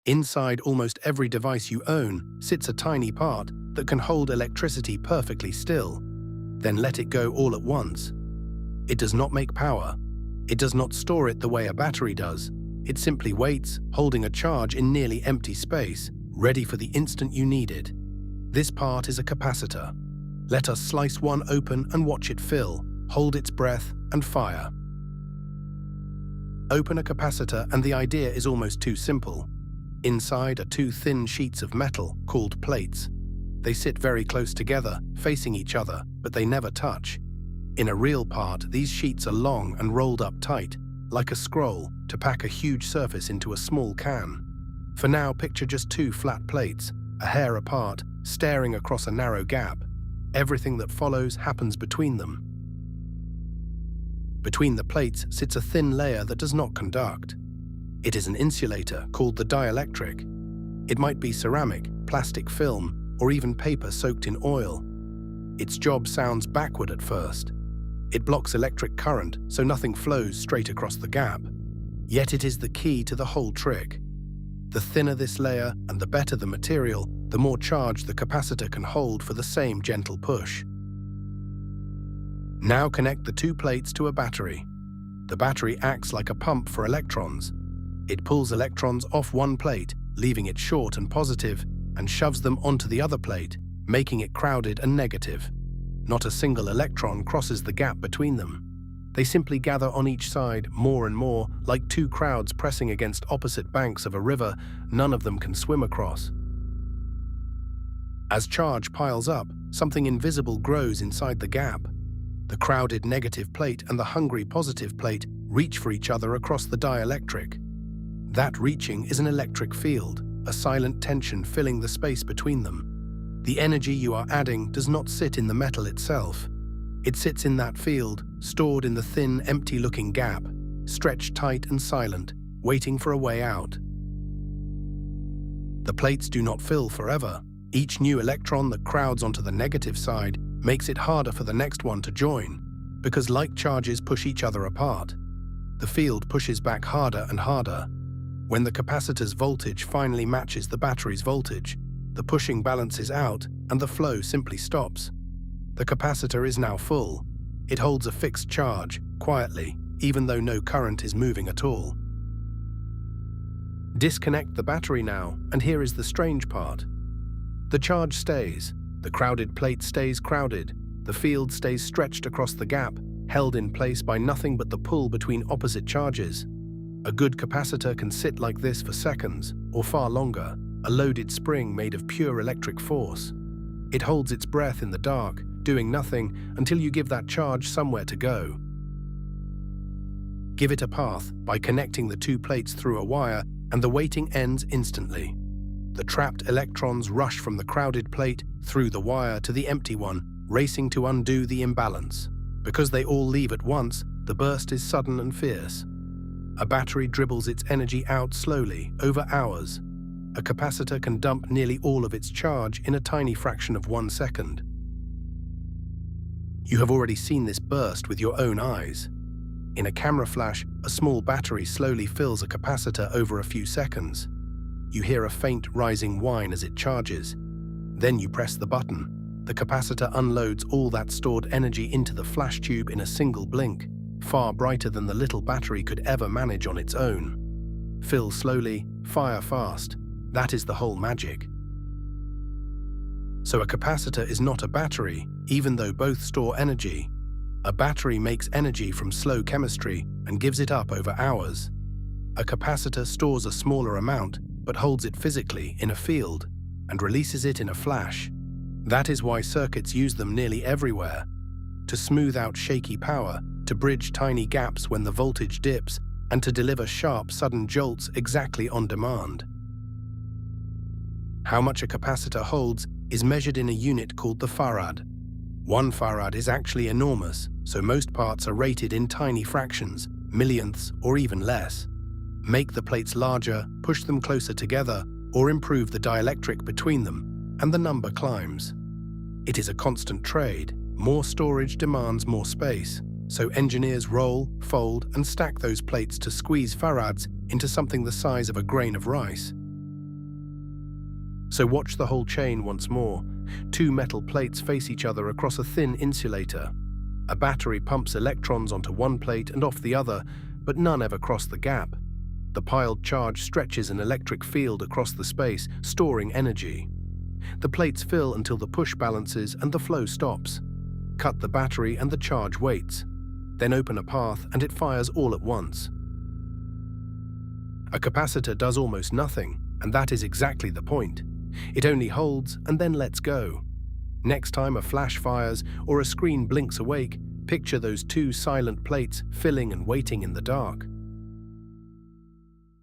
Inside almost every device you own sits a tiny part that can hold electricity perfectly still, then let it go all at once. It does not make power. It does not store it the way a battery does. It simply waits, holding a charge in nearly empty space, ready for the instant you need it. This part is a capacitor. Let us slice one open and watch it fill, hold its breath, and fire. Open a capacitor and the idea is almost too simple. Inside are two thin sheets of metal called plates. They sit very close together, facing each other, but they never touch. In a real part, these sheets are long and rolled up tight, like a scroll, to pack a huge surface into a small can. For now, picture just two flat plates, a hair apart, staring across a narrow gap. Everything that follows happens between them. Between the plates sits a thin layer that does not conduct. It is an insulator called the dielectric. It might be ceramic, plastic film, or even paper soaked in oil. Its job sounds backward at first. It blocks electric current so nothing flows straight across the gap. Yet it is the key to the whole trick. The thinner this layer and the better the material, the more charge the capacitor can hold for the same gentle push. Now connect the two plates to a battery. The battery acts like a pump for electrons. It pulls electrons off one plate, leaving it short and positive, and shoves them onto the other plate, making it crowded and negative. Not a single electron crosses the gap between them. They simply gather on each side more and more, like two crowds pressing against opposite banks of a river none of them can swim across. As charge piles up, something invisible grows inside the gap. The crowded negative plate and the hungry positive plate reach for each other across the dielectric. That reaching is an electric field, a silent tension filling the space between them. The energy you are adding does not sit in the metal itself. It sits in that field, stored in the thin, empty-looking gap, stretched tight and silent, waiting for a way out. The plates do not fill forever. Each new electron that crowds onto the negative side makes it harder for the next one to join, because like charges push each other apart. The field pushes back harder and harder. When the capacitor's voltage finally matches the battery's voltage, the pushing balances out and the flow simply stops. The capacitor is now full. It holds a fixed charge, quietly, even though no current is moving at all. Disconnect the battery now, and here is the strange part. The charge stays. The crowded plate stays crowded. The field stays stretched across the gap, held in place by nothing but the pull between opposite charges. A good capacitor can sit like this for seconds, or far longer, a loaded spring made of pure electric force. It holds its breath in the dark, doing nothing until you give that charge somewhere to go. Give it a path by connecting the two plates through a wire, and the waiting ends instantly. The trapped electrons rush from the crowded plate through the wire to the empty one, racing to undo the imbalance. Because they all leave at once, the burst is sudden and fierce. A battery dribbles its energy out slowly, over hours. A capacitor can dump nearly all of its charge in a tiny fraction of 1 second. You have already seen this burst with your own eyes. In a camera flash, a small battery slowly fills a capacitor over a few seconds. You hear a faint rising whine as it charges. Then you press the button. The capacitor unloads all that stored energy into the flash tube in a single blink, far brighter than the little battery could ever manage on its own. Fill slowly, fire fast. That is the whole magic. So a capacitor is not a battery, even though both store energy. A battery makes energy from slow chemistry and gives it up over hours. A capacitor stores a smaller amount, but holds it physically in a field and releases it in a flash. That is why circuits use them nearly everywhere. To smooth out shaky power, to bridge tiny gaps when the voltage dips, and to deliver sharp, sudden jolts exactly on demand. How much a capacitor holds is measured in a unit called the farad. 1 farad is actually enormous, so most parts are rated in tiny fractions, millionths or even less. Make the plates larger, push them closer together, or improve the dielectric between them, and the number climbs. It is a constant trade. More storage demands more space, so engineers roll, fold, and stack those plates to squeeze farads into something the size of a grain of rice. So watch the whole chain once more. Two metal plates face each other across a thin insulator. A battery pumps electrons onto one plate and off the other, but none ever cross the gap. The piled charge stretches an electric field across the space, storing energy. The plates fill until the push balances and the flow stops. Cut the battery and the charge waits. Then open a path and it fires all at once. A capacitor does almost nothing, and that is exactly the point. It only holds and then lets go. Next time a flash fires or a screen blinks awake, picture those two silent plates filling and waiting in the dark.